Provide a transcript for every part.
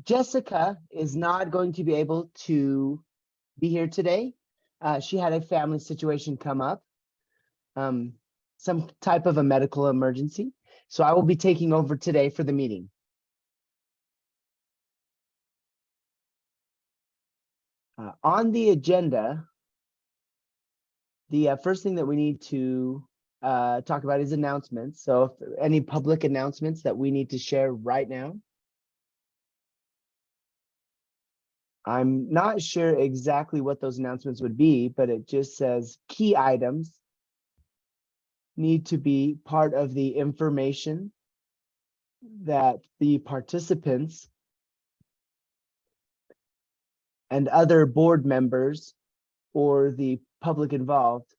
Jessica is not going to be able to be here today. She had a family situation come up, some type of a medical emergency. So I will be taking over today for the meeting. On the agenda, the first thing that we need to talk about is announcements. So if any public announcements that we need to share right now. I'm not sure exactly what those announcements would be, but it just says key items need to be part of the information that the participants and other board members or the public involved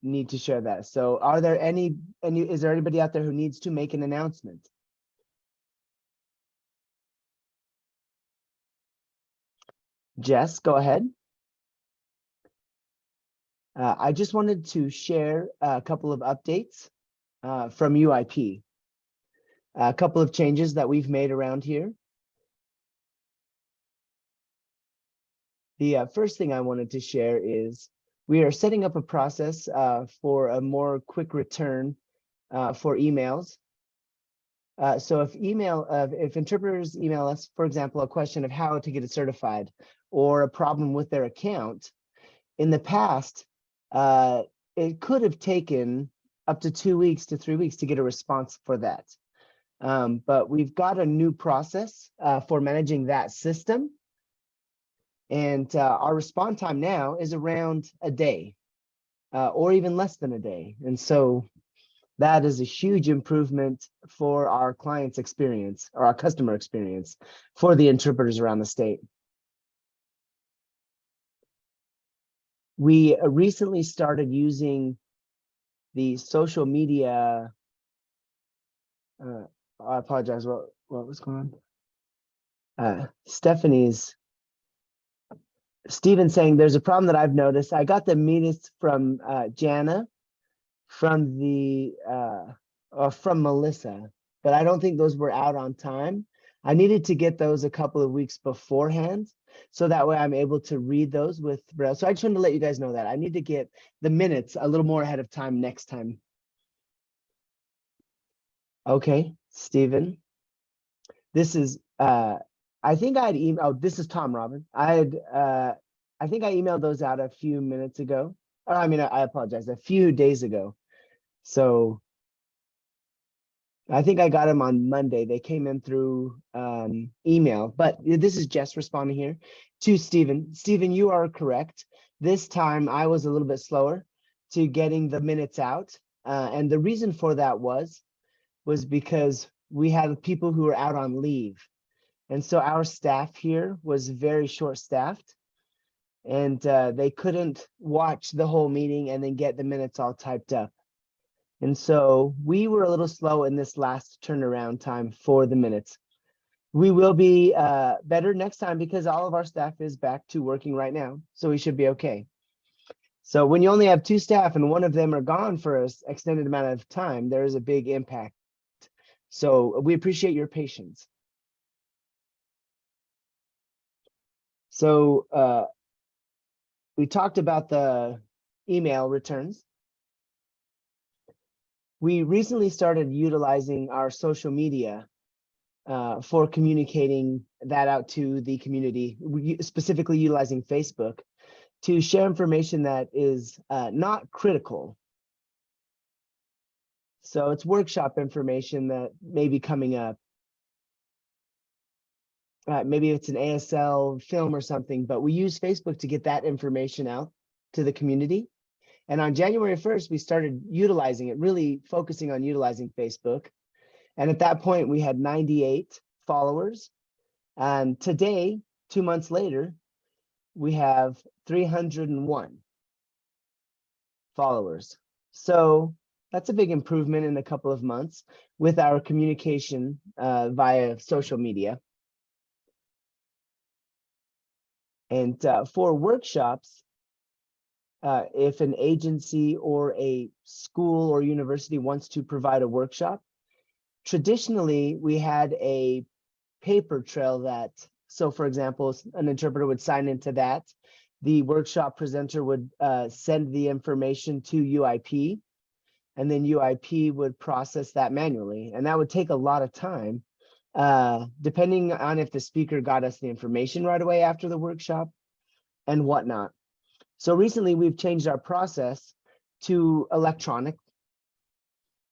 need to share that. So are there is there anybody out there who needs to make an announcement? Jess, go ahead. I just wanted to share a couple of updates from UIP. A couple of changes that we've made around here. The first thing I wanted to share is we are setting up a process for a more quick return for emails. So if interpreters email us, for example, a question of how to get it certified or a problem with their account, in the past, it could have taken up to 2 weeks to 3 weeks to get a response for that. But we've got a new process for managing that system. And our response time now is around a day or even less than a day. And so that is a huge improvement for our client's experience or our customer experience for the interpreters around the state. We recently started using the social media. I apologize. What was going on? Stephen saying there's a problem that I've noticed. I got the minutes from Jana, from Melissa, but I don't think those were out on time. I needed to get those a couple of weeks beforehand, so that way I'm able to read those with Braille. So I just wanted to let you guys know that I need to get the minutes a little more ahead of time next time. Okay, Stephen. This is I think I had emailed. Oh, this is Tom Robin. I think I emailed those out a few minutes ago. Or I mean, I apologize, a few days ago. So I think I got them on Monday. They came in through email, but this is Jess responding here to Stephen. Stephen, you are correct. This time I was a little bit slower to getting the minutes out. And the reason for that was because we had people who were out on leave. And so our staff here was very short-staffed, and they couldn't watch the whole meeting and then get the minutes all typed up. And so we were a little slow in this last turnaround time for the minutes. We will be better next time because all of our staff is back to working right now, so we should be okay. So when you only have 2 staff and one of them are gone for an extended amount of time, there is a big impact. So we appreciate your patience. So we talked about the email returns. We recently started utilizing our social media for communicating that out to the community, specifically utilizing Facebook to share information that is not critical. So it's workshop information that may be coming up. Maybe it's an ASL film or something, but we use Facebook to get that information out to the community. And on January 1st, we started utilizing it, really focusing on utilizing Facebook. And at that point, we had 98 followers. And today, 2 months later, we have 301 followers. So that's a big improvement in a couple of months with our communication via social media. And for workshops, if an agency or a school or university wants to provide a workshop, traditionally we had a paper trail that, so for example, an interpreter would sign into that. The workshop presenter would send the information to UIP, and then UIP would process that manually. And that would take a lot of time, depending on if the speaker got us the information right away after the workshop and whatnot. So recently we've changed our process to electronic.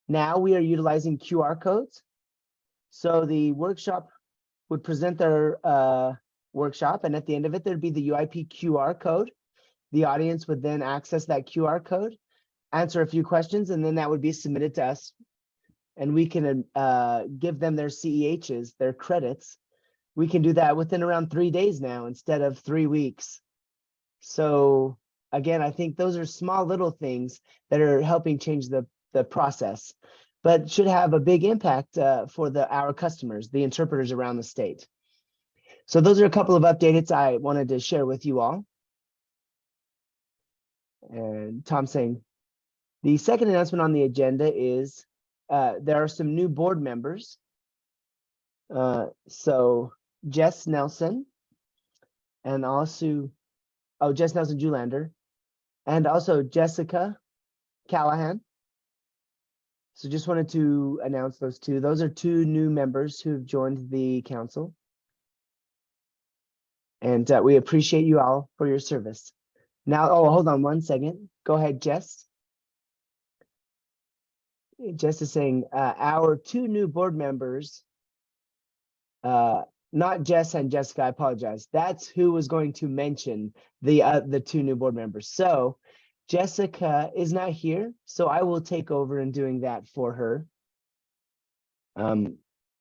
Now we are utilizing QR codes. So the workshop would present their workshop, and at the end of it, there'd be the UIP QR code. The audience would then access that QR code, answer a few questions, and then that would be submitted to us. And we can give them their CEHs, their credits. We can do that within around 3 days now instead of 3 weeks. So again, I think those are small little things that are helping change the process, but should have a big impact for our customers, the interpreters around the state. So those are a couple of updates I wanted to share with you all. And Tom saying, the second announcement on the agenda is there are some new board members. So Jess Nelson, and also, Jess Nelson Julander, and also Jessica Callahan. So just wanted to announce those two. Those are two new members who have joined the council. And we appreciate you all for your service. Now, hold on one second. Go ahead, Jess. Jess is saying our two new board members, not Jess and Jessica, I apologize. That's who was going to mention the two new board members. So Jessica is not here, so I will take over in doing that for her.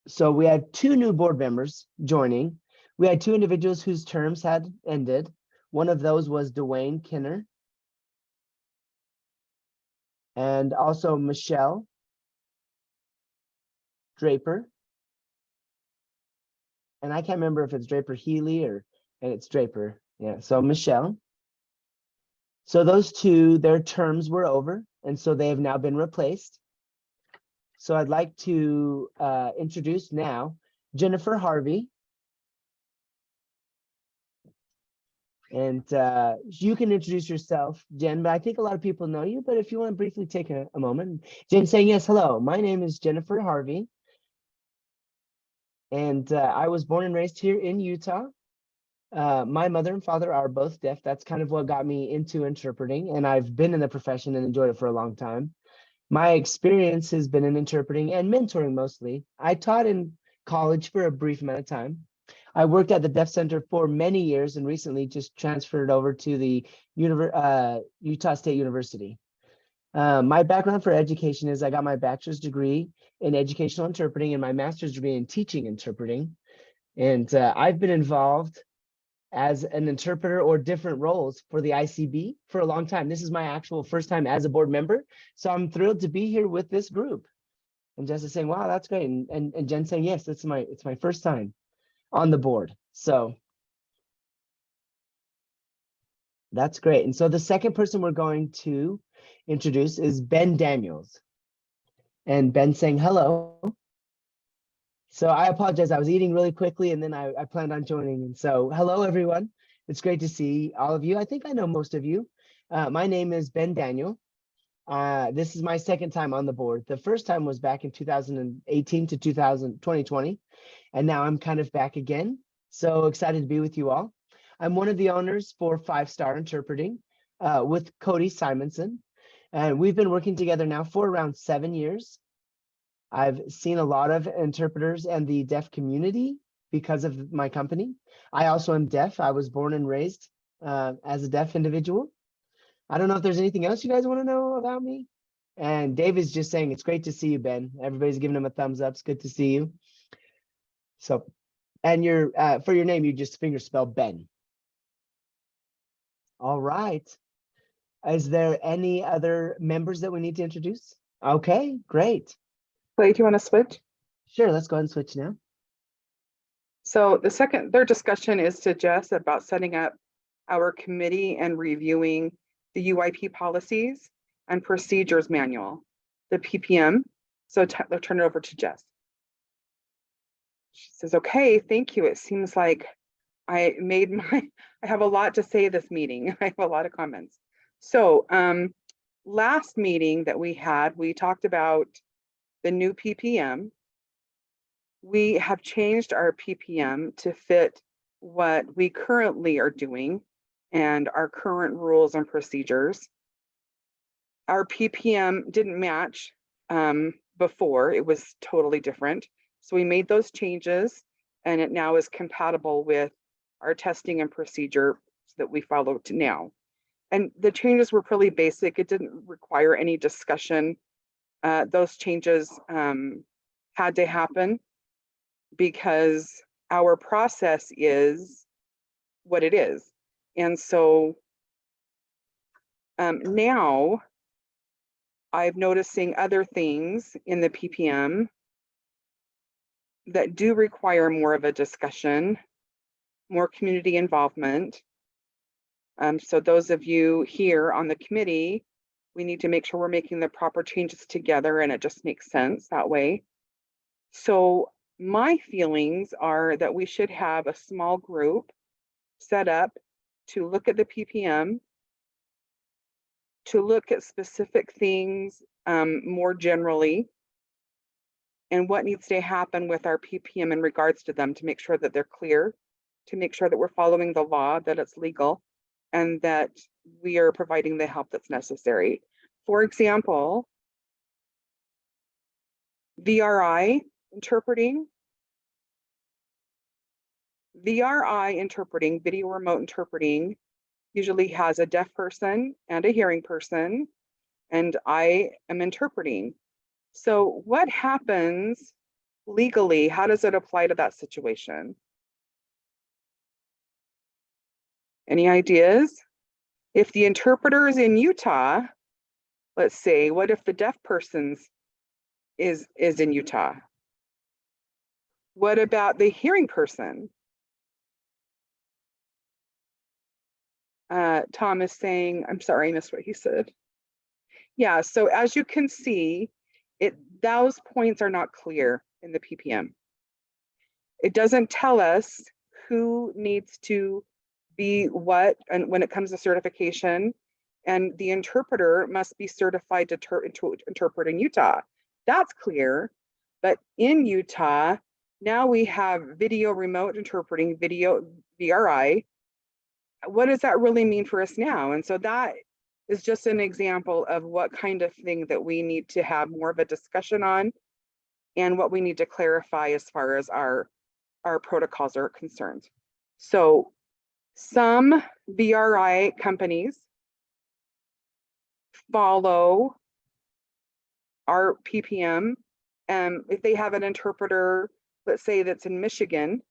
So we had two new board members joining. We had two individuals whose terms had ended. One of those was Dwayne Kinner, and also Michelle Draper. And I can't remember if it's Draper Healy and it's Draper. Yeah, so Michelle. So those two, their terms were over, and so they have now been replaced. So I'd like to introduce now Jennifer Harvey. And you can introduce yourself, Jen, but I think a lot of people know you, but if you want to briefly take a moment. Jen saying, yes, hello, my name is Jennifer Harvey. And I was born and raised here in Utah. My mother and father are both deaf. That's kind of what got me into interpreting, and I've been in the profession and enjoyed it for a long time. My experience has been in interpreting and mentoring mostly. I taught in college for a brief amount of time. I worked at the Deaf Center for many years and recently just transferred over to the Utah State University. My background for education is I got my bachelor's degree in educational interpreting and my master's degree in teaching interpreting. And I've been involved as an interpreter or different roles for the ICB for a long time. This is my actual first time as a board member. So I'm thrilled to be here with this group. And Jess is saying, wow, that's great. And Jen saying, yes, it's my first time on the board. So that's great. And so the second person we're going to introduce is Ben Daniels. And Ben saying hello. So I apologize. I was eating really quickly and then I planned on joining. And so hello, everyone. It's great to see all of you. I think I know most of you. My name is Ben Daniel. This is my second time on the board. The first time was back in 2018 to 2020. And now I'm kind of back again. So excited to be with you all. I'm one of the owners for 5 Star Interpreting with Cody Simonson. And we've been working together now for around 7 years. I've seen a lot of interpreters and the deaf community because of my company. I also am deaf. I was born and raised as a deaf individual. I don't know if there's anything else you guys want to know about me. And Dave is just saying, it's great to see you, Ben. Everybody's giving him a thumbs up. It's good to see you. So, and for your name, you just fingerspell Ben. All right. Is there any other members that we need to introduce? Okay, great. Clay, do you want to switch? Sure, let's go ahead and switch now. So their discussion is to Jess about setting up our committee and reviewing the UIP policies and procedures manual, the PPM. So they'll turn it over to Jess. She says, okay, thank you. It seems like I have a lot to say this meeting. I have a lot of comments. So last meeting that we had, we talked about the new PPM. We have changed our PPM to fit what we currently are doing and our current rules and procedures. Our PPM didn't match before, it was totally different. So we made those changes and it now is compatible with our testing and procedure that we follow to now. And the changes were pretty basic. It didn't require any discussion. Those changes had to happen because our process is what it is. And so now I'm noticing other things in the PPM that do require more of a discussion, more community involvement. So those of you here on the committee, we need to make sure we're making the proper changes together and it just makes sense that way. So my feelings are that we should have a small group set up to look at the PPM, to look at specific things more generally, and what needs to happen with our PPM in regards to them to make sure that they're clear, to make sure that we're following the law, that it's legal, and that we are providing the help that's necessary. For example, VRI interpreting. VRI interpreting, video remote interpreting, usually has a deaf person and a hearing person, and I am interpreting. So what happens legally? How does it apply to that situation? Any ideas? If the interpreter is in Utah, let's say, what if the deaf person's is in Utah? What about the hearing person? Tom is saying, I'm sorry, I missed what he said. Yeah, so as you can see, those points are not clear in the PPM. It doesn't tell us who needs to be what, and when it comes to certification, and the interpreter must be certified to interpret in Utah. That's clear, but in Utah, now we have video remote interpreting, video VRI. What does that really mean for us now? And so that is just an example of what kind of thing that we need to have more of a discussion on and what we need to clarify as far as our protocols are concerned. So some VRI companies follow our PPM. If they have an interpreter, let's say that's in Michigan,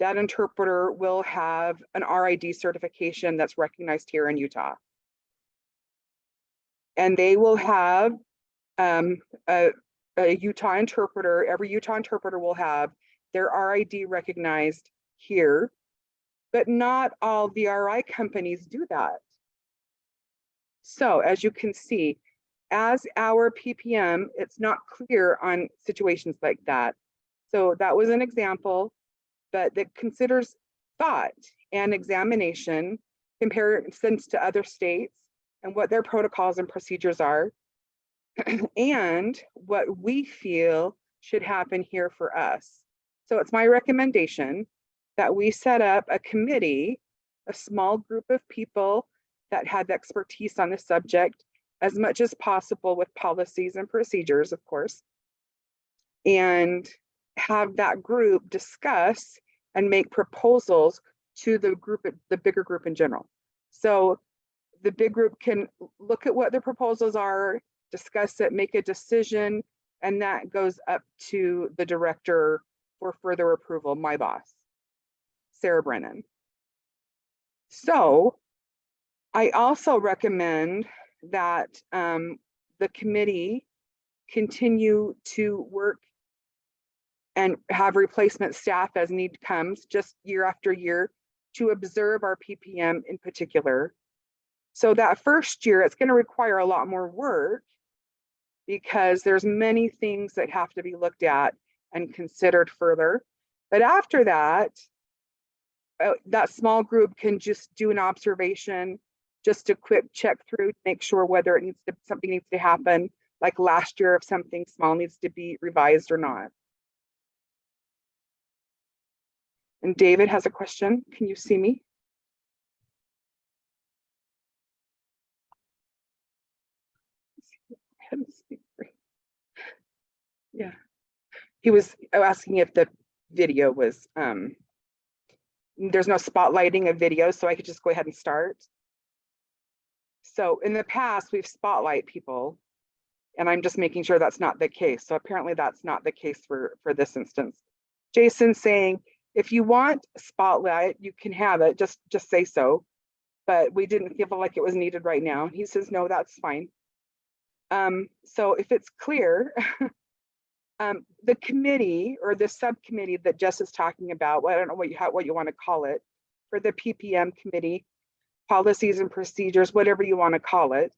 that interpreter will have an RID certification that's recognized here in Utah. And they will have a Utah interpreter. Every Utah interpreter will have their RID recognized here, but not all VRI companies do that. So as you can see, as our PPM, it's not clear on situations like that. So that was an example, but that considers thought and examination, comparisons to other states and what their protocols and procedures are, and what we feel should happen here for us. So it's my recommendation that we set up a committee, a small group of people that have expertise on the subject as much as possible with policies and procedures, of course, and have that group discuss and make proposals to the group, the bigger group in general. So the big group can look at what the proposals are, discuss it, make a decision, and that goes up to the director for further approval, my boss, Sarah Brennan. So I also recommend that the committee continue to work and have replacement staff as need comes, just year after year, to observe our PPM in particular. So that first year, it's going to require a lot more work because there's many things that have to be looked at and considered further. But after that, that small group can just do an observation, just a quick check through to make sure whether something needs to happen, like last year, if something small needs to be revised or not. And David has a question. Can you see me? Yeah. He was asking if the video was, there's no spotlighting of video, so I could just go ahead and start. So in the past, we've spotlight people, and I'm just making sure that's not the case. So apparently that's not the case for this instance. Jason's saying, if you want spotlight, you can have it, just say so. But we didn't feel like it was needed right now. He says, no, that's fine. So if it's clear, the committee or the subcommittee that Jess is talking about, well, I don't know what you want to call it, for the PPM committee, policies and procedures, whatever you want to call it.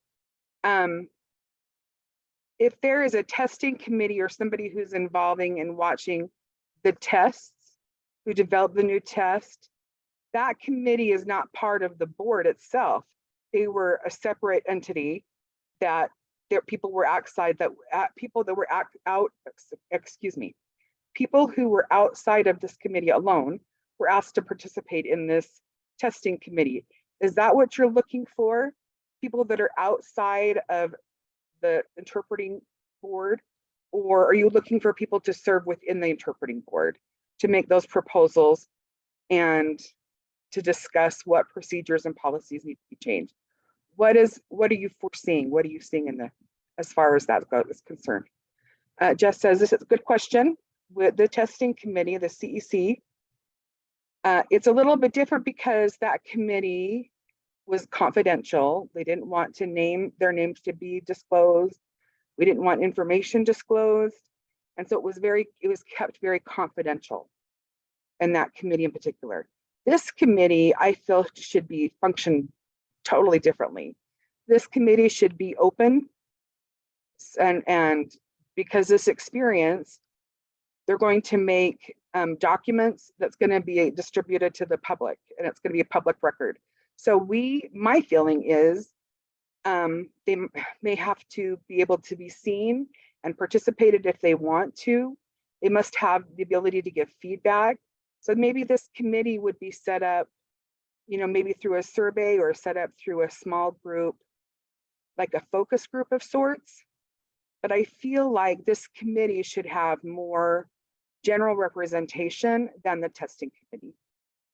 If there is a testing committee or somebody who's involving in watching the tests, who developed the new test, that committee is not part of the board itself. They were a separate entity that people were outside, people who were outside of this committee alone were asked to participate in this testing committee. Is that what you're looking for? People that are outside of the interpreting board, or are you looking for people to serve within the interpreting board to make those proposals and to discuss what procedures and policies need to be changed? What are you foreseeing? What are you seeing in as far as that is concerned? Jess says, this is a good question. With the testing committee, the CEC, it's a little bit different because that committee was confidential. They didn't want to name their names to be disclosed. We didn't want information disclosed. And so it was kept very confidential in that committee in particular. This committee, I feel, should be function totally differently. This committee should be open, and because this experience, they're going to make documents that's going to be distributed to the public, and it's going to be a public record. So my feeling is they may have to be able to be seen and participated if they want to. They must have the ability to give feedback. So maybe this committee would be set up, maybe through a survey or set up through a small group, like a focus group of sorts. But I feel like this committee should have more general representation than the testing committee.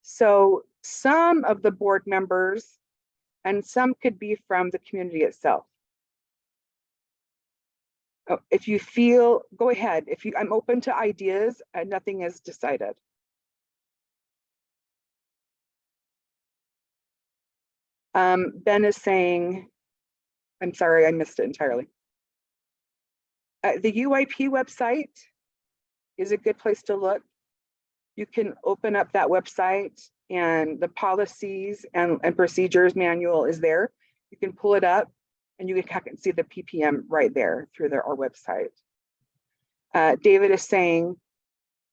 So some of the board members, and some could be from the community itself. If you feel, go ahead. I'm open to ideas, and nothing is decided. Ben is saying, I'm sorry, I missed it entirely. The UIP website is a good place to look. You can open up that website, and the policies and procedures manual is there. You can pull it up and you can see the PPM right there through our website. David is saying,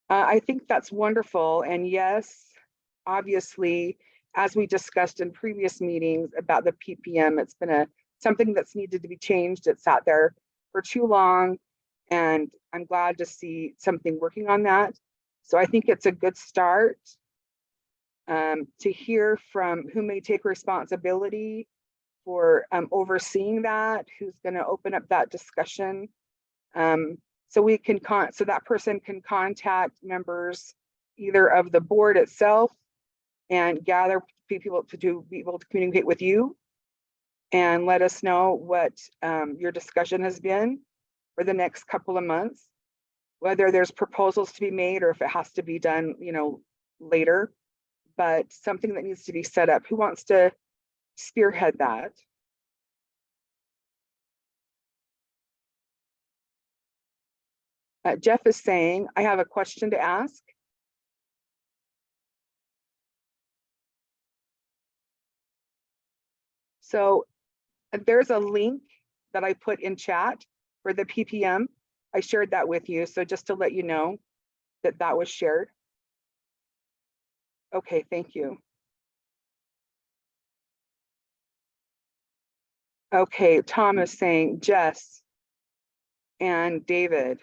I think that's wonderful. And yes, obviously, as we discussed in previous meetings about the PPM, it's been something that's needed to be changed. It sat there for too long, and I'm glad to see something working on that. So I think it's a good start to hear from who may take responsibility for overseeing that, who's going to open up that discussion. So that person can contact members either of the board itself and gather people to be able to communicate with you and let us know what your discussion has been for the next couple of months, whether there's proposals to be made or if it has to be done, later, but something that needs to be set up. Who wants to spearhead that? Jeff is saying, I have a question to ask. So there's a link that I put in chat for the PPM. I shared that with you. So just to let you know that that was shared. Okay, thank you. Okay, Tom is saying Jess and David.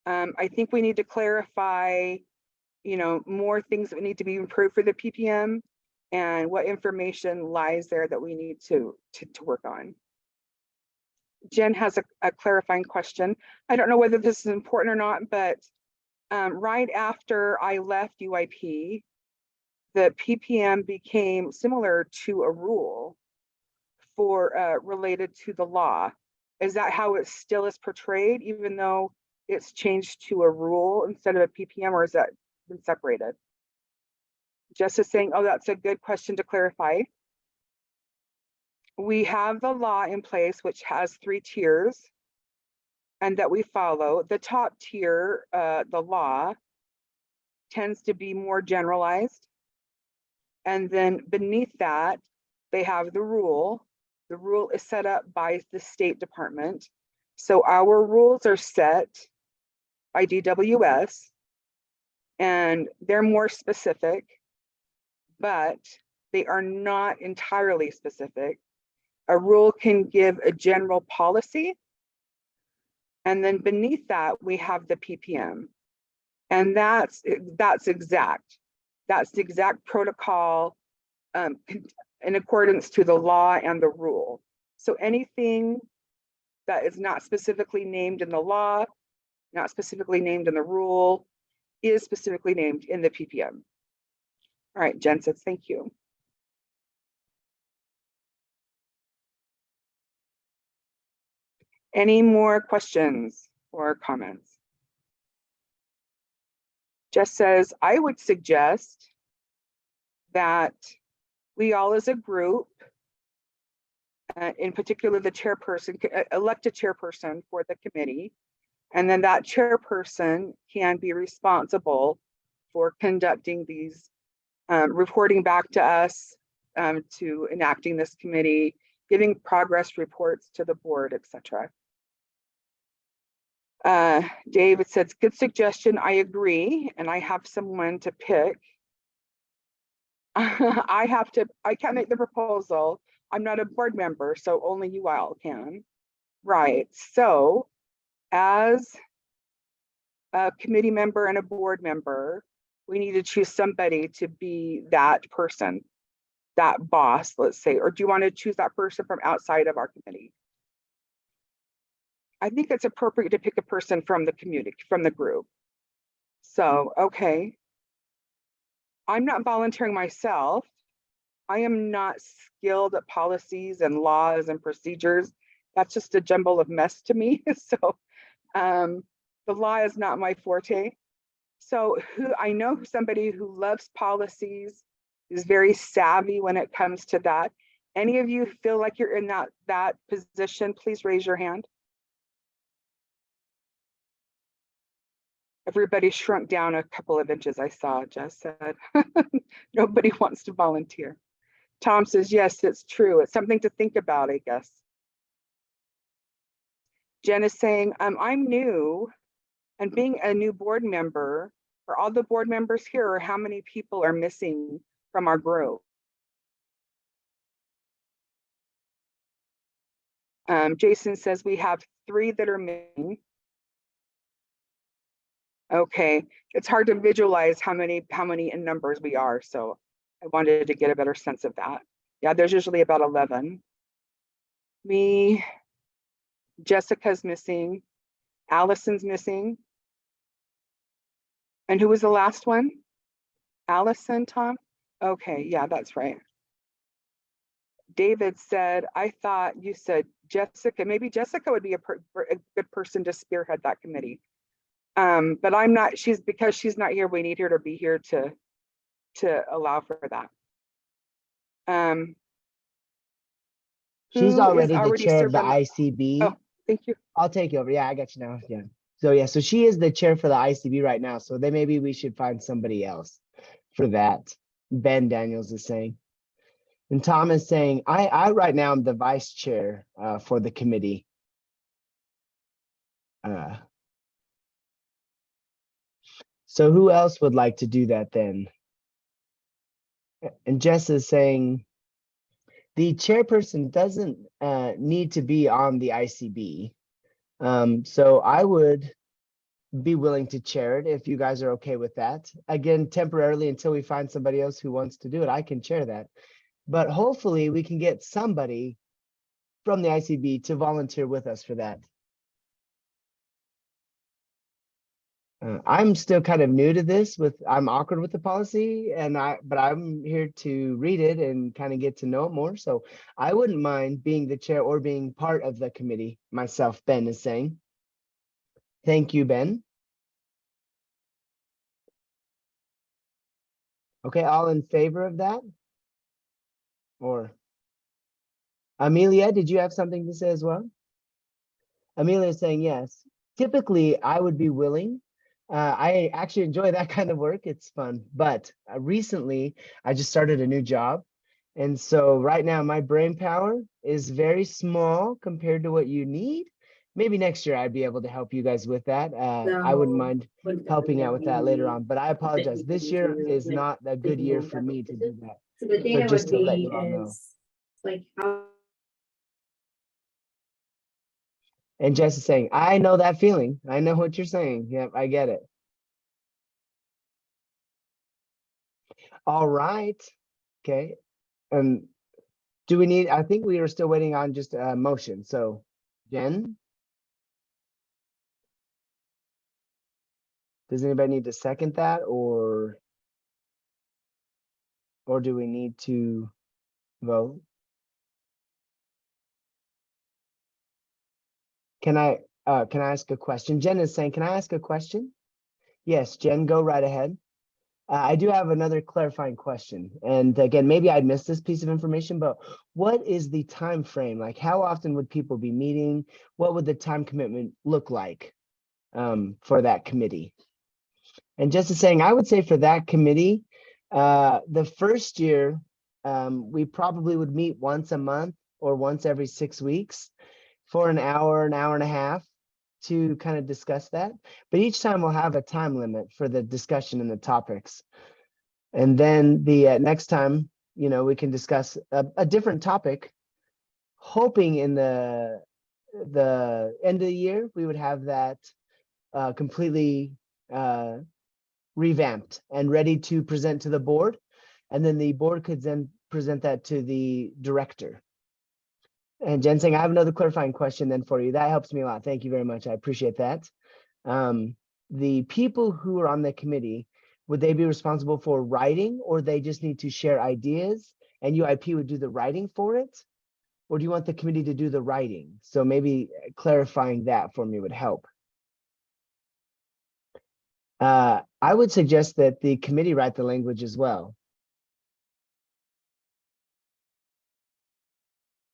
I think we need to clarify, more things that need to be improved for the PPM and what information lies there that we need to work on. Jen has a clarifying question. I don't know whether this is important or not, but right after I left UIP, the PPM became similar to a rule for related to the law. Is that how it still is portrayed, even though it's changed to a rule instead of a PPM, or is that been separated? Jess is saying, oh, that's a good question to clarify. We have the law in place, which has 3 tiers and that we follow. The top tier, the law, tends to be more generalized. And then beneath that, they have the rule. The rule is set up by the State Department. So our rules are set by DWS and they're more specific, but they are not entirely specific. A rule can give a general policy. And then beneath that, we have the PPM. And that's exact. That's the exact protocol in accordance to the law and the rule. So anything that is not specifically named in the law, not specifically named in the rule, is specifically named in the PPM. All right, Jen says, thank you. Any more questions or comments? Jess says, I would suggest that we all as a group, in particular the chairperson, elect a chairperson for the committee, and then that chairperson can be responsible for conducting these, reporting back to us, to enacting this committee, giving progress reports to the board, etc. David says, good suggestion, I agree, and I have someone to pick. I can't make the proposal. I'm not a board member, so only you all can. Right, so as a committee member and a board member, we need to choose somebody to be that person, that boss, let's say, or do you want to choose that person from outside of our committee? I think it's appropriate to pick a person from the community, from the group. So, okay. I'm not volunteering myself. I am not skilled at policies and laws and procedures. That's just a jumble of mess to me. So the law is not my forte. So I know somebody who loves policies, is very savvy when it comes to that. Any of you feel like you're in that position, please raise your hand. Everybody shrunk down a couple of inches, I saw, Jess said. Nobody wants to volunteer. Tom says, yes, it's true. It's something to think about, I guess. Jen is saying, I'm new, and being a new board member, are all the board members here, or how many people are missing from our group? Jason says we have 3 that are missing. Okay, it's hard to visualize how many in numbers we are, so I wanted to get a better sense of that. Yeah, there's usually about 11. Me, Jessica's missing, Allison's missing. And who was the last one? Allison, Tom? Okay, yeah, that's right. David said, I thought you said Jessica. Maybe Jessica would be a good person to spearhead that committee. But I'm not, because she's not here, we need her to be here to allow for that. She's already the chair of the serving ICB. Oh, thank you. I'll take you over. Yeah, I got you now. Yeah. So yeah, so she is the chair for the ICB right now. So then maybe we should find somebody else for that. Ben Daniels is saying. And Tom is saying, I right now am the vice chair for the committee. So who else would like to do that then? And Jess is saying the chairperson doesn't need to be on the ICB. So I would be willing to chair it if you guys are okay with that. Again, temporarily until we find somebody else who wants to do it, I can chair that. But hopefully we can get somebody from the ICB to volunteer with us for that. I'm still kind of new to this I'm awkward with the policy but I'm here to read it and kind of get to know it more. So I wouldn't mind being the chair or being part of the committee myself, Ben is saying. Thank you, Ben. Okay, all in favor of that? Or Amelia, did you have something to say as well? Amelia is saying yes. Typically, I would be willing. I actually enjoy that kind of work. It's fun. But recently, I just started a new job. And so right now, my brain power is very small compared to what you need. Maybe next year I'd be able to help you guys with that. I wouldn't mind helping out with that later on. But I apologize. This year is not a good year for me to do that. So the thing So I just would to let be you all know. is like how. And Jess is saying, I know that feeling. I know what you're saying. Yep, I get it. All right. Okay. Do we need, I think we are still waiting on just a motion. So Jen? Does anybody need to second that or do we need to vote? Can I ask a question? Jen is saying, can I ask a question? Yes, Jen, go right ahead. I do have another clarifying question. And again, maybe I missed this piece of information, but what is the time frame? Like how often would people be meeting? What would the time commitment look like for that committee? And just as saying, I would say for that committee, the first year, we probably would meet once a month or once every 6 weeks for an hour and a half to kind of discuss that. But each time we'll have a time limit for the discussion and the topics. And then the next time, you know, we can discuss a different topic, hoping in the end of the year, we would have that completely revamped and ready to present to the board. And then the board could then present that to the director. And Jen saying, I have another clarifying question then for you. That helps me a lot. Thank you very much. I appreciate that. The people who are on the committee, would they be responsible for writing or they just need to share ideas and UIP would do the writing for it? Or do you want the committee to do the writing? So maybe clarifying that for me would help. I would suggest that the committee write the language as well.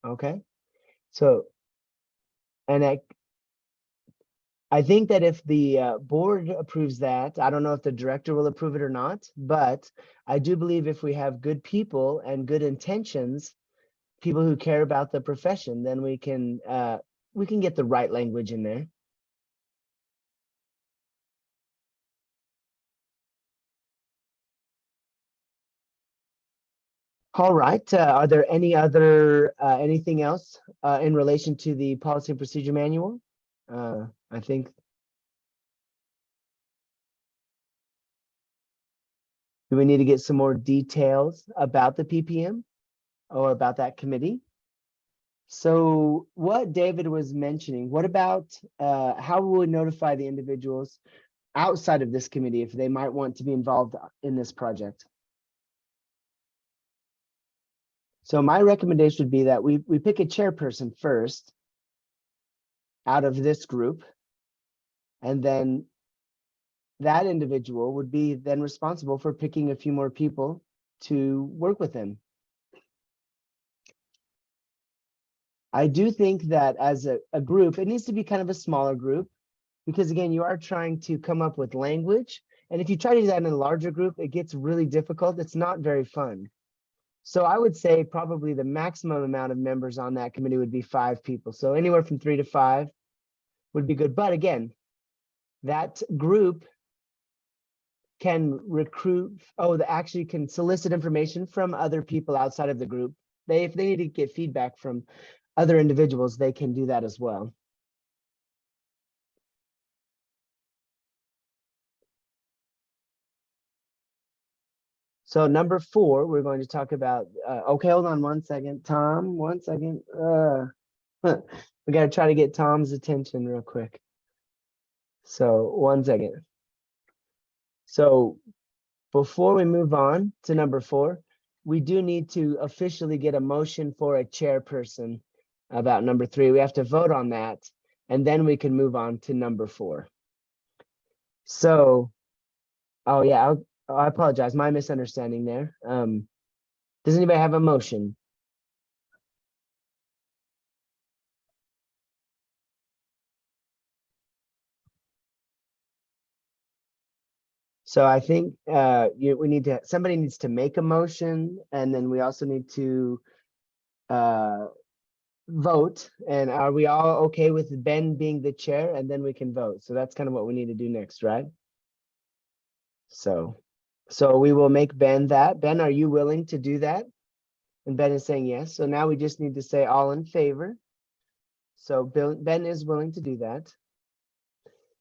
Okay. So, and I think that if the board approves that, I don't know if the director will approve it or not, but I do believe if we have good people and good intentions, people who care about the profession, then we can get the right language in there. All right. Are there any other anything else in relation to the policy and procedure manual? I think. Do we need to get some more details about the PPM or about that committee? So what David was mentioning, what about how will we notify the individuals outside of this committee if they might want to be involved in this project? So my recommendation would be that we pick a chairperson first out of this group, and then that individual would be then responsible for picking a few more people to work with him. I do think that as a group, it needs to be kind of a smaller group because again, you are trying to come up with language. And if you try to do that in a larger group, it gets really difficult. It's not very fun. So I would say probably the maximum amount of members on that committee would be 5 people. So anywhere from 3 to 5 would be good. But again, that group can recruit, actually can solicit information from other people outside of the group. If they need to get feedback from other individuals, they can do that as well. So number 4, we're going to talk about, okay, hold on 1 second. Tom, 1 second. We got to try to get Tom's attention real quick. So 1 second. So before we move on to number 4, we do need to officially get a motion for a chairperson about number 3. We have to vote on that, and then we can move on to number 4. So, oh yeah, I apologize, my misunderstanding there. Does anybody have a motion? So I think somebody needs to make a motion, and then we also need to vote. And are we all okay with Ben being the chair? And then we can vote. So that's kind of what we need to do next, right? So we will make Ben that. Ben, are you willing to do that? And Ben is saying yes. So now we just need to say all in favor. So Ben is willing to do that.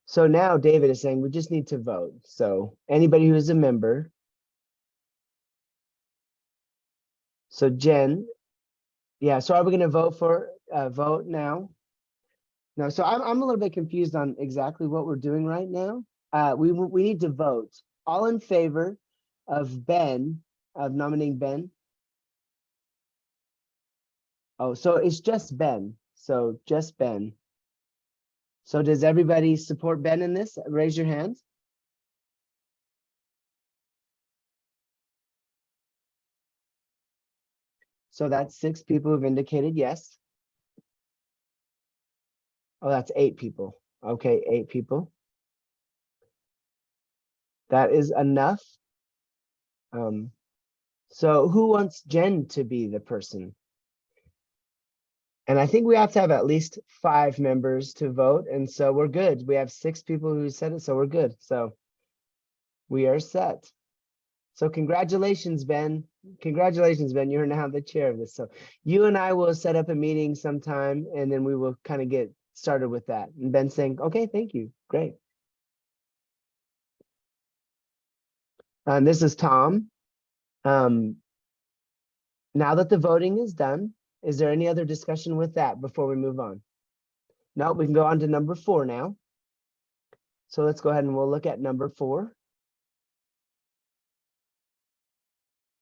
So now David is saying we just need to vote. So anybody who is a member. So Jen, yeah, so are we going to vote for vote now? No, so I'm a little bit confused on exactly what we're doing right now. We need to vote. All in favor of Ben, of nominating Ben? Oh, so it's just Ben. So just Ben. So does everybody support Ben in this? Raise your hand. So that's 6 people who've indicated yes. Oh, that's 8 people. Okay, 8 people. That is enough. So who wants Jen to be the person? And I think we have to have at least 5 members to vote. And so we're good. We have 6 people who said it, so we're good. So we are set. So congratulations, Ben. Congratulations, Ben. You're now the chair of this. So you and I will set up a meeting sometime, and then we will kind of get started with that. And Ben saying, okay, thank you. Great. And this is Tom. Now that the voting is done, is there any other discussion with that before we move on? No, we can go on to number 4 now. So let's go ahead and we'll look at number 4.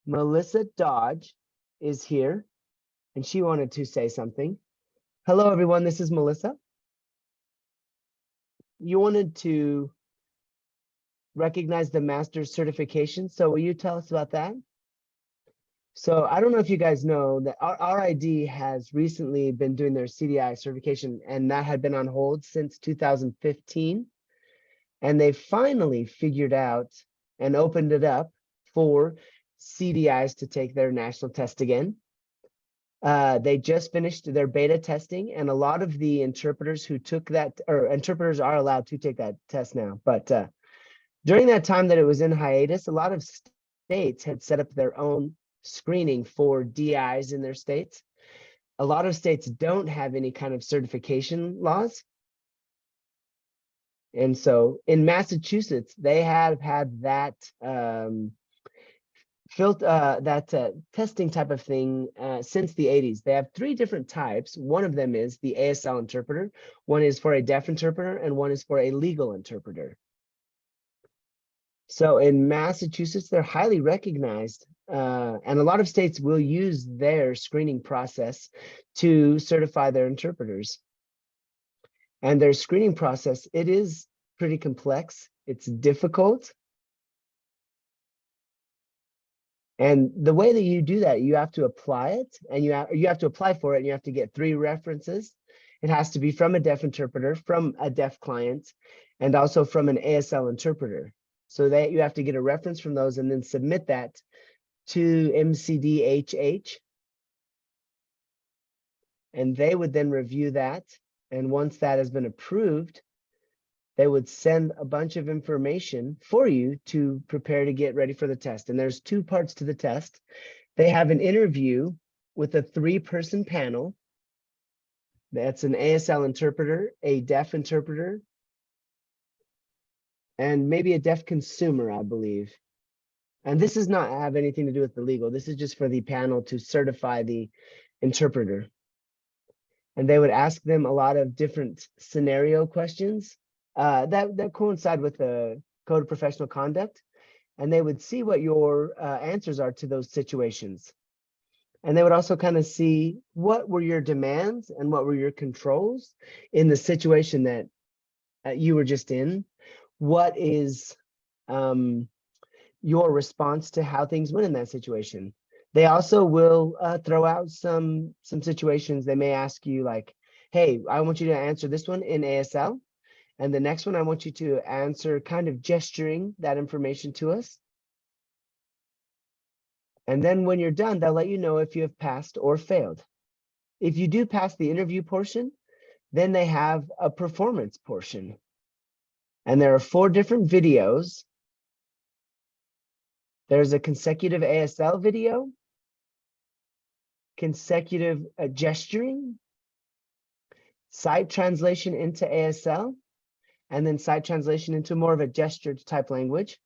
Melissa Dodge is here, and she wanted to say something. Hello, everyone. This is Melissa. You wanted to recognize the master's certification. So will you tell us about that? So I don't know if you guys know that our RID has recently been doing their CDI certification, and that had been on hold since 2015. And they finally figured out and opened it up for CDIs to take their national test again. They just finished their beta testing, and a lot of the interpreters who took that, or interpreters are allowed to take that test now. But during that time that it was in hiatus, a lot of states had set up their own screening for DIs in their states. A lot of states don't have any kind of certification laws. And so in Massachusetts, they have had that testing type of thing since the 80s. They have 3 different types. One of them is the ASL interpreter, one is for a deaf interpreter, and one is for a legal interpreter. So in Massachusetts, they're highly recognized, and a lot of states will use their screening process to certify their interpreters. And their screening process, it is pretty complex. It's difficult. And the way that you do that, you have to apply it, and you have to apply for it, and you have to get 3 references. It has to be from a deaf interpreter, from a deaf client, and also from an ASL interpreter. So that you have to get a reference from those and then submit that to DSDHH. And they would then review that. And once that has been approved, they would send a bunch of information for you to prepare to get ready for the test. And there's two parts to the test. They have an interview with a 3-person panel. That's an ASL interpreter, a deaf interpreter, and maybe a deaf consumer, I believe. And this does not have anything to do with the legal. This is just for the panel to certify the interpreter. And they would ask them a lot of different scenario questions that coincide with the Code of Professional Conduct. And they would see what your answers are to those situations. And they would also kind of see what were your demands and what were your controls in the situation that you were just in. What is your response to how things went in that situation? They also will throw out some situations. They may ask you like, hey, I want you to answer this one in ASL. And the next one, I want you to answer kind of gesturing that information to us. And then when you're done, they'll let you know if you have passed or failed. If you do pass the interview portion, then they have a performance portion. And there are 4 different videos. There's a consecutive ASL video, consecutive gesturing, sight translation into ASL, and then sight translation into more of a gestured type language.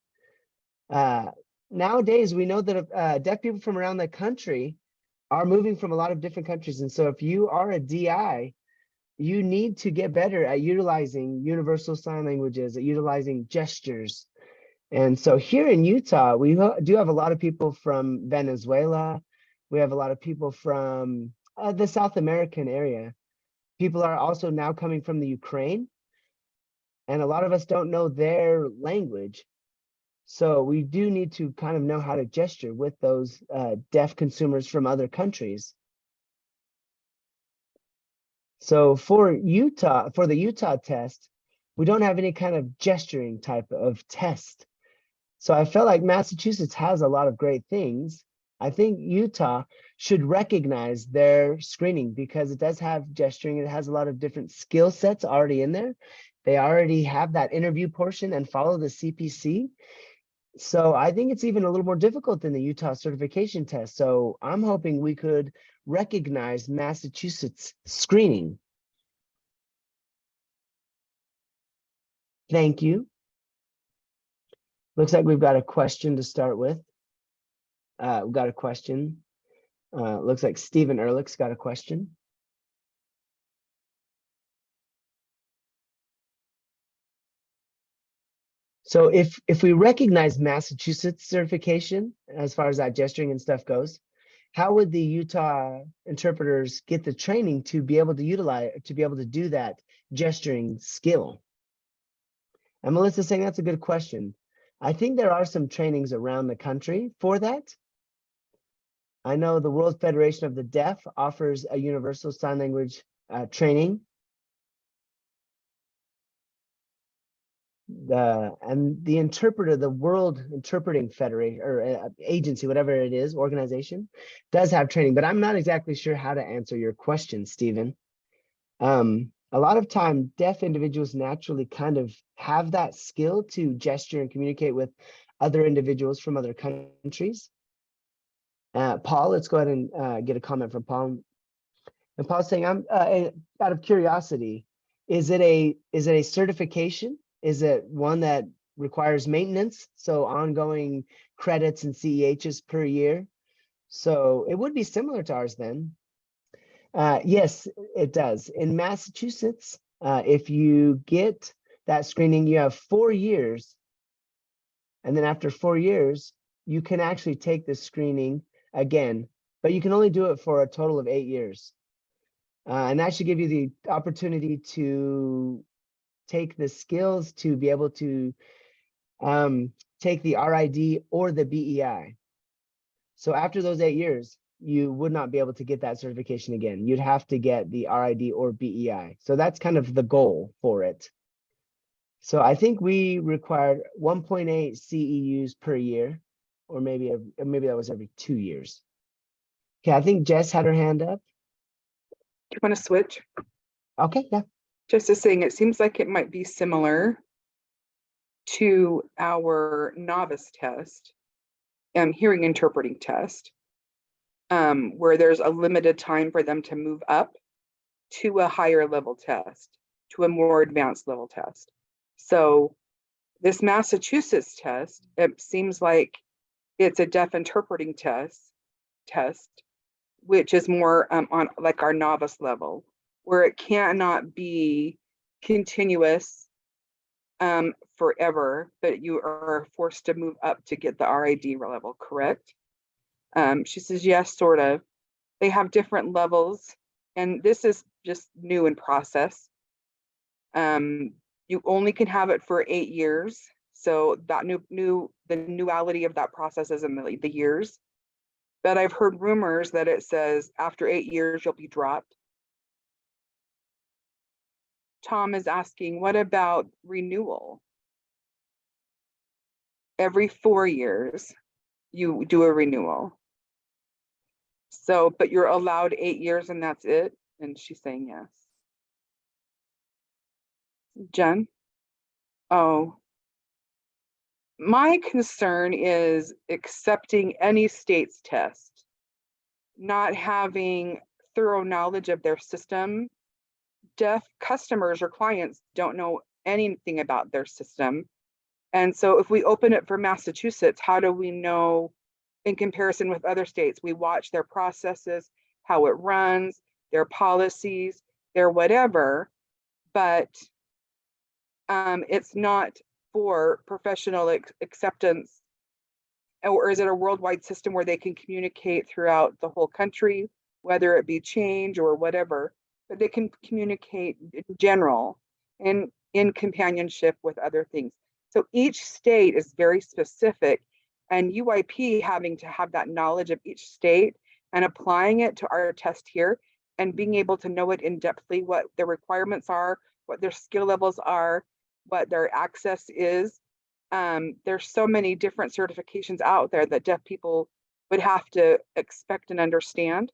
Nowadays, we know that deaf people from around the country are moving from a lot of different countries. And so if you are a DI, you need to get better at utilizing universal sign languages, at utilizing gestures. And so here in Utah, we do have a lot of people from Venezuela. We have a lot of people from the South American area. People are also now coming from the Ukraine. And a lot of us don't know their language. So we do need to kind of know how to gesture with those deaf consumers from other countries. So for Utah, for the Utah test, we don't have any kind of gesturing type of test. So I felt like Massachusetts has a lot of great things. I think Utah should recognize their screening because it does have gesturing. It has a lot of different skill sets already in there. They already have that interview portion and follow the CPC. So I think it's even a little more difficult than the Utah certification test. So I'm hoping we could recognize Massachusetts screening. Thank you. Looks like we've got a question to start with. We've got a question. Looks like Stephen Ehrlich's got a question. So if we recognize Massachusetts certification, as far as that gesturing and stuff goes, how would the Utah interpreters get the training to be able to utilize, to be able to do that gesturing skill? And Melissa's saying that's a good question. I think there are some trainings around the country for that. I know the World Federation of the Deaf offers a universal sign language training. The interpreter, the World Interpreting Federation or agency, whatever it is, organization, does have training, but I'm not exactly sure how to answer your question, Stephen. A lot of time, deaf individuals naturally kind of have that skill to gesture and communicate with other individuals from other countries. Paul, let's go ahead and get a comment from Paul. And Paul's saying, I'm out of curiosity, is it a certification? Is it one that requires maintenance? So ongoing credits and CEHs per year. So it would be similar to ours then. Yes, it does. In Massachusetts, if you get that screening, you have 4 years. And then after 4 years, you can actually take the screening again, but you can only do it for a total of 8 years. And that should give you the opportunity to take the skills to be able to take the RID or the BEI. So after those 8 years, you would not be able to get that certification again. You'd have to get the RID or BEI. So that's kind of the goal for it. So I think we required 1.8 CEUs per year, or maybe that was every 2 years. Okay, I think Jess had her hand up. Do you want to switch? Okay, yeah. Just as saying, it seems like it might be similar to our novice test, hearing interpreting test, where there's a limited time for them to move up to a higher level test, to a more advanced level test. So this Massachusetts test, it seems like it's a deaf interpreting test, which is more on like our novice level, where it cannot be continuous forever, but you are forced to move up to get the RID level, correct? She says, yes, sort of. They have different levels, and this is just new in process. You only can have it for 8 years. So that the newality of that process is in the years. But I've heard rumors that it says after 8 years, you'll be dropped. Tom is asking, what about renewal? Every 4 years, you do a renewal. So, but you're allowed 8 years and that's it? And she's saying yes. Jen? Oh. My concern is accepting any state's test, not having thorough knowledge of their system. Deaf customers or clients don't know anything about their system. And so if we open it for Massachusetts, how do we know in comparison with other states? We watch their processes, how it runs, their policies, their whatever, but it's not for professional acceptance. Or is it a worldwide system where they can communicate throughout the whole country, whether it be change or whatever, but they can communicate in general and in companionship with other things. So each state is very specific, and UIP having to have that knowledge of each state and applying it to our test here and being able to know it in depthly, what their requirements are, what their skill levels are, what their access is. There's so many different certifications out there that deaf people would have to expect and understand,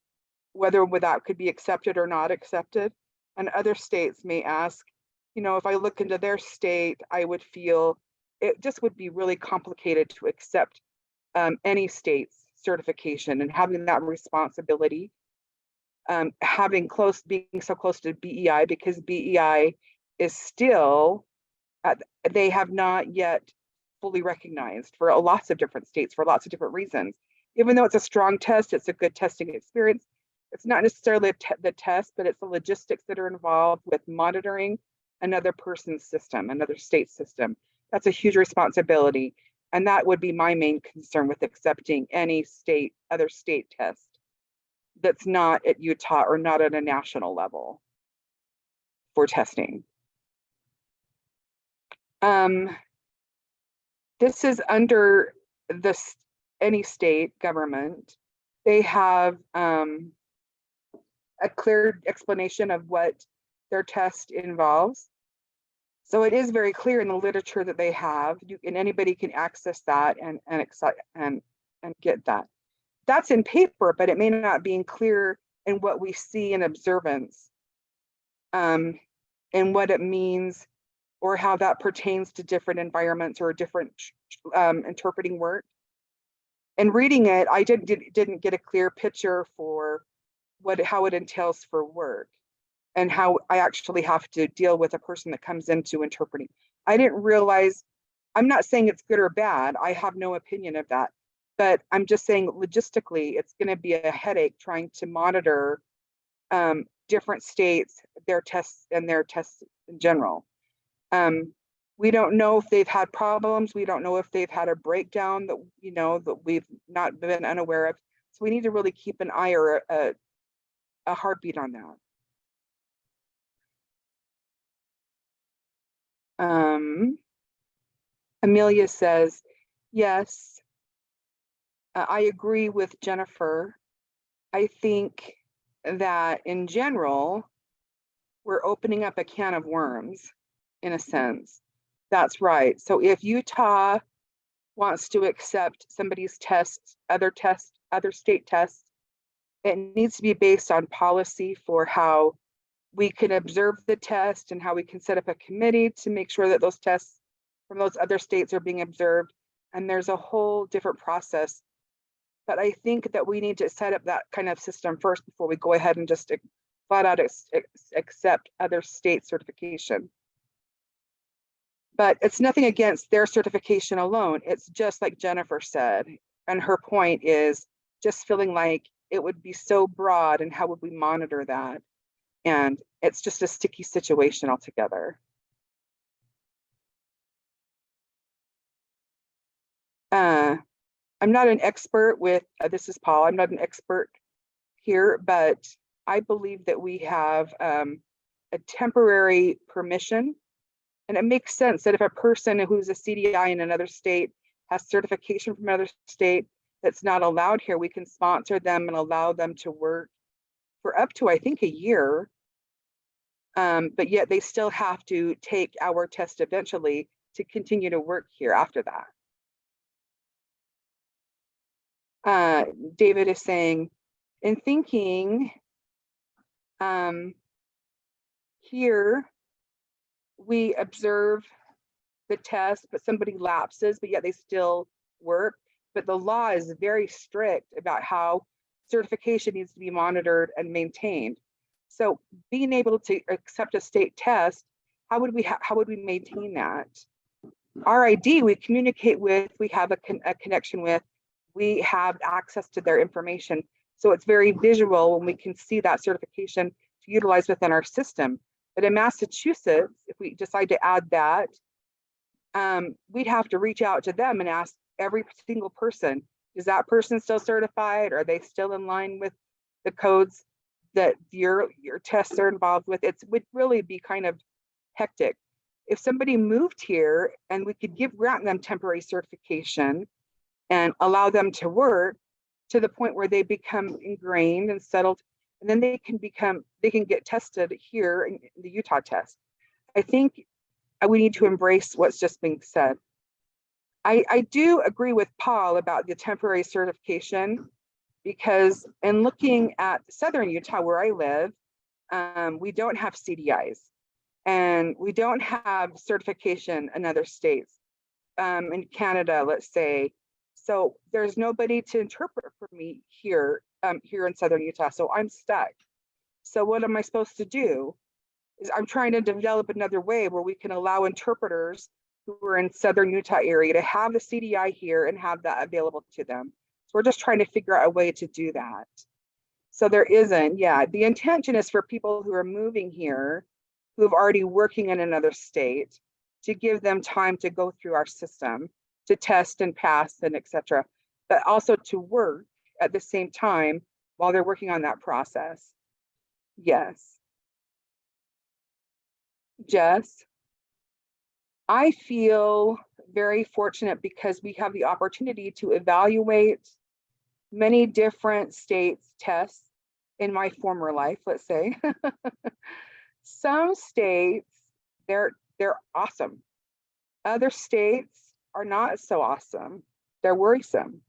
whether that could be accepted or not accepted. And other states may ask, you know, if I look into their state, I would feel it just would be really complicated to accept any state's certification, and having that responsibility, being so close to BEI, because BEI is still, they have not yet fully recognized for lots of different states for lots of different reasons. Even though it's a strong test, it's a good testing experience. It's not necessarily the test, but it's the logistics that are involved with monitoring another person's system, another state system. That's a huge responsibility. And that would be my main concern with accepting any other state test that's not at Utah or not at a national level for testing. This is under any state government. They have a clear explanation of what their test involves. So it is very clear in the literature that they have, and anybody can access that and get that. That's in paper, but it may not be clear in what we see in observance, and what it means, or how that pertains to different environments or different interpreting work. And reading it, I didn't get a clear picture for how it entails for work, and how I actually have to deal with a person that comes into interpreting. I didn't realize, I'm not saying it's good or bad, I have no opinion of that, but I'm just saying logistically, it's going to be a headache trying to monitor different states, their tests and their tests in general. We don't know if they've had problems. We don't know if they've had a breakdown that, you know, that we've not been unaware of. So we need to really keep an eye or a heartbeat on that. Amelia says, yes, I agree with Jennifer. I think that in general, we're opening up a can of worms in a sense. That's right. So if Utah wants to accept somebody's tests, other state tests, it needs to be based on policy for how we can observe the test and how we can set up a committee to make sure that those tests from those other states are being observed. And there's a whole different process. But I think that we need to set up that kind of system first before we go ahead and just flat out accept other state certification. But it's nothing against their certification alone. It's just like Jennifer said, and her point is just feeling like it would be so broad, and how would we monitor that? And it's just a sticky situation altogether. I'm not an expert with, this is Paul, I'm not an expert here, but I believe that we have a temporary permission. And it makes sense that if a person who's a CDI in another state has certification from another state that's not allowed here, we can sponsor them and allow them to work for up to, I think, a year. But yet they still have to take our test eventually to continue to work here after that. David is saying, in thinking, here we observe the test, but somebody lapses, but yet they still work. But the law is very strict about how certification needs to be monitored and maintained. So being able to accept a state test, how would we maintain that? RID, we communicate with, we have a connection with, we have access to their information. So it's very visual when we can see that certification to utilize within our system. But in Massachusetts, if we decide to add that, we'd have to reach out to them and ask every single person, is that person still certified? Are they still in line with the codes that your tests are involved with? It would really be kind of hectic. If somebody moved here and we could grant them temporary certification and allow them to work to the point where they become ingrained and settled, and then they can get tested here in the Utah test. I think we need to embrace what's just being said. I do agree with Paul about the temporary certification, because in looking at Southern Utah where I live, we don't have CDIs and we don't have certification in other states, in Canada, let's say. So there's nobody to interpret for me here, here in Southern Utah. So I'm stuck. So what am I supposed to do? Is I'm trying to develop another way where we can allow interpreters who are in Southern Utah area to have the CDI here and have that available to them. So we're just trying to figure out a way to do that. So there isn't, yeah, the intention is for people who are moving here, who have already working in another state, to give them time to go through our system, to test and pass and etc., but also to work at the same time while they're working on that process. Yes. Jess, I feel very fortunate because we have the opportunity to evaluate many different states' tests in my former life, let's say. Some states, they're awesome. Other states are not so awesome. They're worrisome.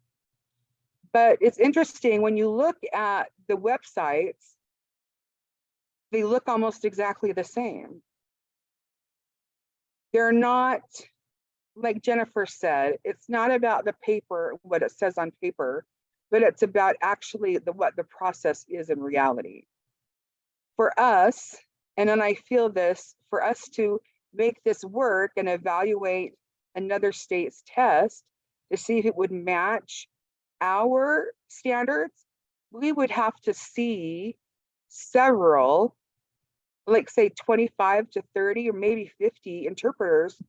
But it's interesting when you look at the websites, they look almost exactly the same. They're not, like Jennifer said, it's not about the paper, what it says on paper, but it's about actually what the process is in reality. For us, and then I feel this, for us to make this work and evaluate another state's test to see if it would match our standards, we would have to see several, like say 25 to 30 or maybe 50 interpreters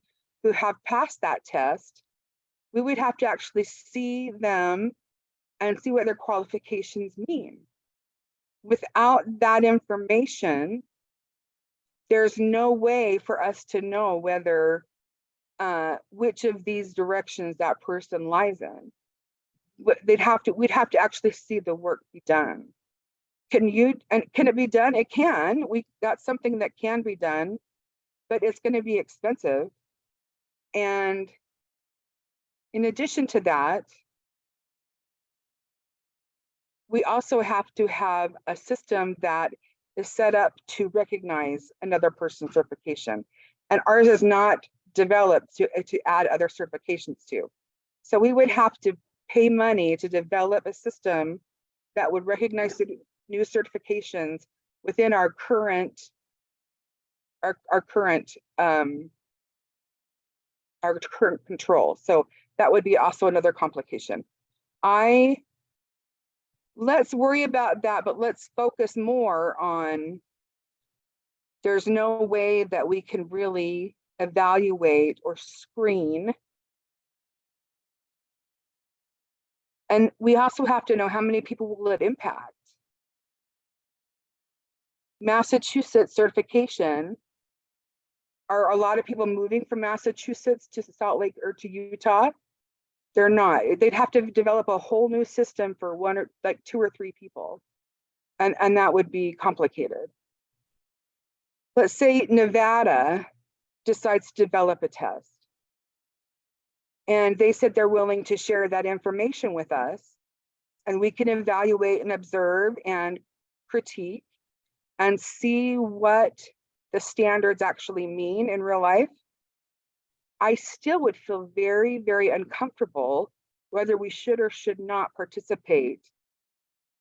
who have passed that test. We would have to actually see them and see what their qualifications mean. Without that information, there's no way for us to know whether which of these directions that person lies in. We'd have to actually see the work be done. Can it be done? It can. That's something that can be done, but it's going to be expensive. And in addition to that, we also have to have a system that is set up to recognize another person's certification. And ours is not developed to add other certifications to. So we would have to pay money to develop a system that would recognize new certifications within our current control. So that would be also another complication. Let's worry about that, but let's focus more on there's no way that we can really evaluate or screen. And we also have to know how many people will it impact. Massachusetts certification, are a lot of people moving from Massachusetts to Salt Lake or to Utah? They're not. They'd have to develop a whole new system for one or like 2 or 3 people. And that would be complicated. Let's say Nevada decides to develop a test. And they said they're willing to share that information with us. And we can evaluate and observe and critique and see what the standards actually mean in real life. I still would feel very, very uncomfortable whether we should or should not participate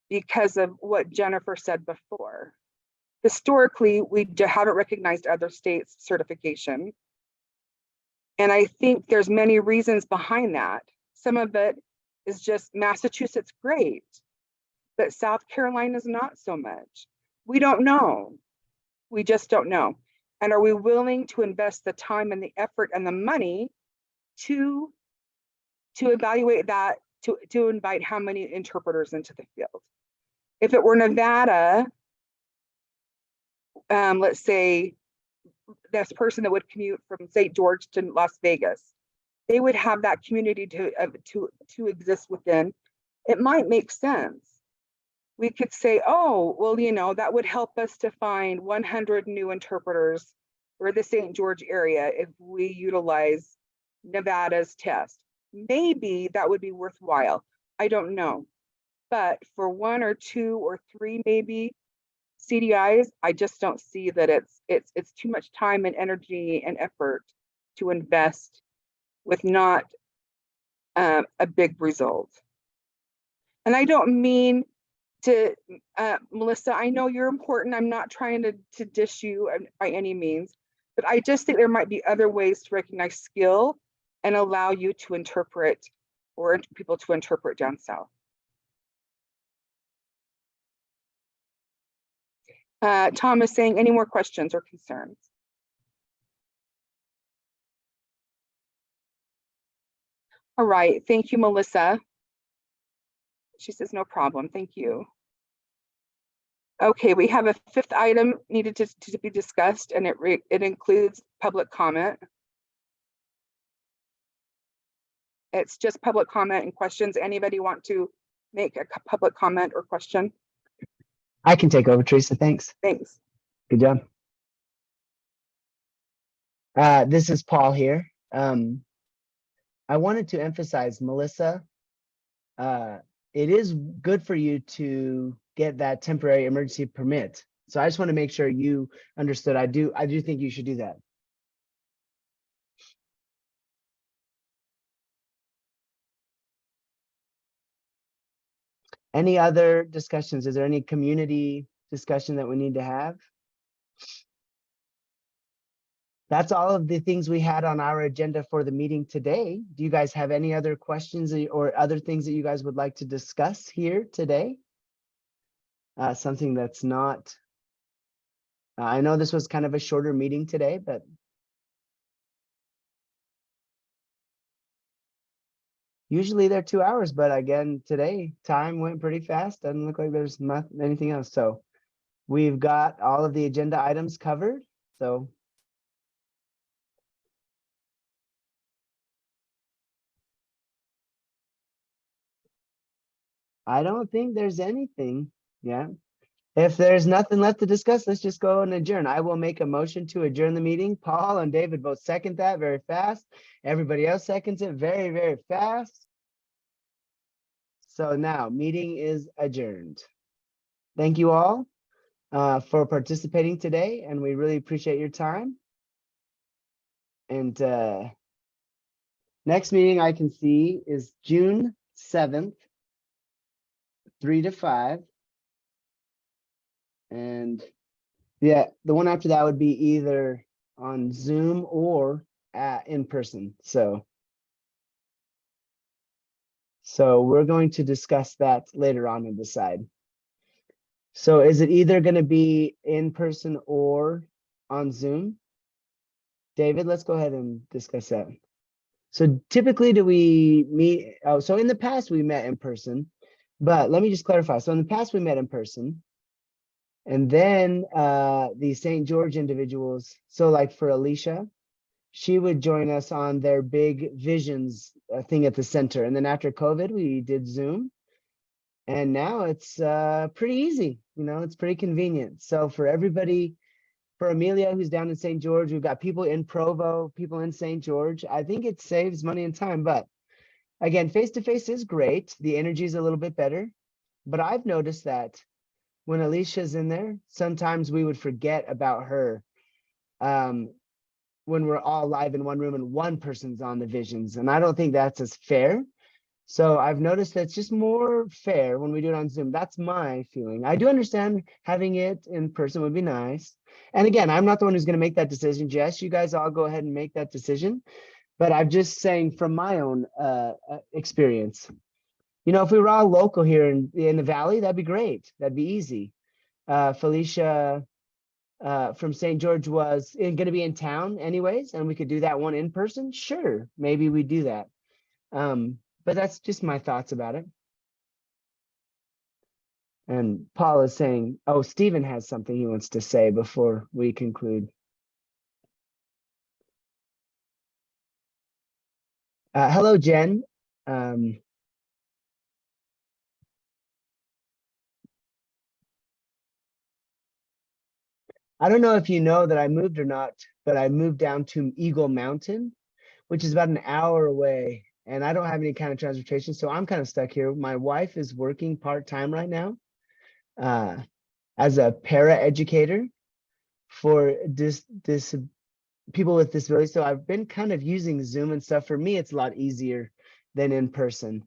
because of what Jennifer said before. Historically, we haven't recognized other states' certification. And I think there's many reasons behind that. Some of it is just Massachusetts, great, but South Carolina is not so much. We don't know. We just don't know. And are we willing to invest the time and the effort and the money to evaluate that, to invite how many interpreters into the field? If it were Nevada, let's say this person that would commute from St. George to Las Vegas, they would have that community to exist within. It might make sense. We could say, oh, well, you know, that would help us to find 100 new interpreters for the St. George area if we utilize Nevada's test. Maybe that would be worthwhile. I don't know. But for 1 or 2 or 3 maybe CDIs, I just don't see that it's too much time and energy and effort to invest with not a big result. And I don't mean to, Melissa, I know you're important. I'm not trying to dish you by any means, but I just think there might be other ways to recognize skill and allow you to interpret or people to interpret down south. Tom is saying, any more questions or concerns? All right, thank you, Melissa. She says, no problem, thank you. Okay, we have a 5th item needed to be discussed, and it includes public comment. It's just public comment and questions. Anybody want to make a public comment or question? I can take over, Teresa. Thanks. Thanks. Good job. This is Paul here. I wanted to emphasize, Melissa, it is good for you to get that temporary emergency permit. So I just want to make sure you understood. I do think you should do that. Any other discussions? Is there any community discussion that we need to have? That's all of the things we had on our agenda for the meeting today. Do you guys have any other questions or other things that you guys would like to discuss here today? Something that's not, I know this was kind of a shorter meeting today, but usually they're 2 hours, but again, today time went pretty fast. Doesn't look like there's not anything else. So we've got all of the agenda items covered. So I don't think there's anything. Yeah. If there's nothing left to discuss, let's just go and adjourn. I will make a motion to adjourn the meeting. Paul and David both second that very fast. Everybody else seconds it very, very fast. So now meeting is adjourned. Thank you all. for participating today, and we really appreciate your time. And next meeting I can see is June 7th, 3 to 5. And yeah, the one after that would be either on Zoom or in person. So we're going to discuss that later on and decide. So is it either going to be in person or on Zoom? David, let's go ahead and discuss that. So typically do we meet, oh, so in the past we met in person, but let me just clarify. So in the past we met in person, and then the St. George individuals, so like for Alicia, she would join us on their big visions thing at the center. And then after COVID, we did Zoom. And now it's pretty easy, you know, it's pretty convenient. So for everybody, for Amelia, who's down in St. George, we've got people in Provo, people in St. George. I think it saves money and time, but again, face-to-face is great. The energy is a little bit better, but I've noticed that when Alicia's in there, sometimes we would forget about her when we're all live in one room and one person's on the visions. And I don't think that's as fair. So I've noticed that it's just more fair when we do it on Zoom. That's my feeling. I do understand having it in person would be nice. And again, I'm not the one who's going to make that decision. Jess, you guys all go ahead and make that decision. But I'm just saying from my own experience, you know, if we were all local here in the Valley, that'd be great. That'd be easy. Felicia from St. George was going to be in town anyways, and we could do that one in person. Sure, maybe we do that. But that's just my thoughts about it. And Paul is saying, oh, Stephen has something he wants to say before we conclude. Hello, Jen. I don't know if you know that I moved or not, but I moved down to Eagle Mountain, which is about an hour away. And I don't have any kind of transportation, so I'm kind of stuck here. My wife is working part-time right now as a para-educator for people with disabilities. So I've been kind of using Zoom and stuff. For me, it's a lot easier than in person.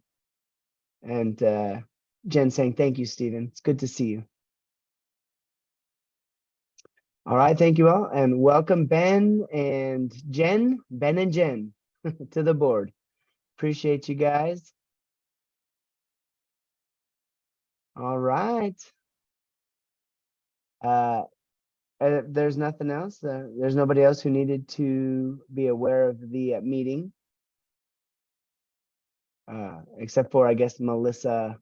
And Jen saying, thank you, Stephen. It's good to see you. All right, thank you all. And welcome Ben and Jen, to the board. Appreciate you guys. All right. There's nothing else. There's nobody else who needed to be aware of the meeting. Except for, I guess, Melissa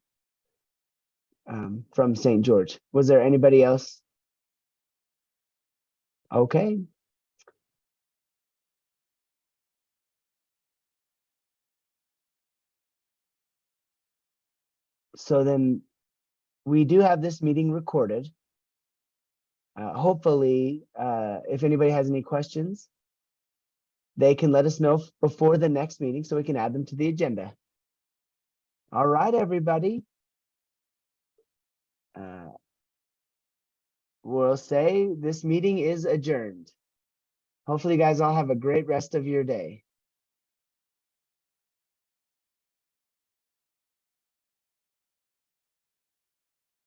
from St. George. Was there anybody else? Okay. So then we do have this meeting recorded. Hopefully, if anybody has any questions, they can let us know before the next meeting so we can add them to the agenda. All right, everybody. We'll say this meeting is adjourned. Hopefully you guys all have a great rest of your day.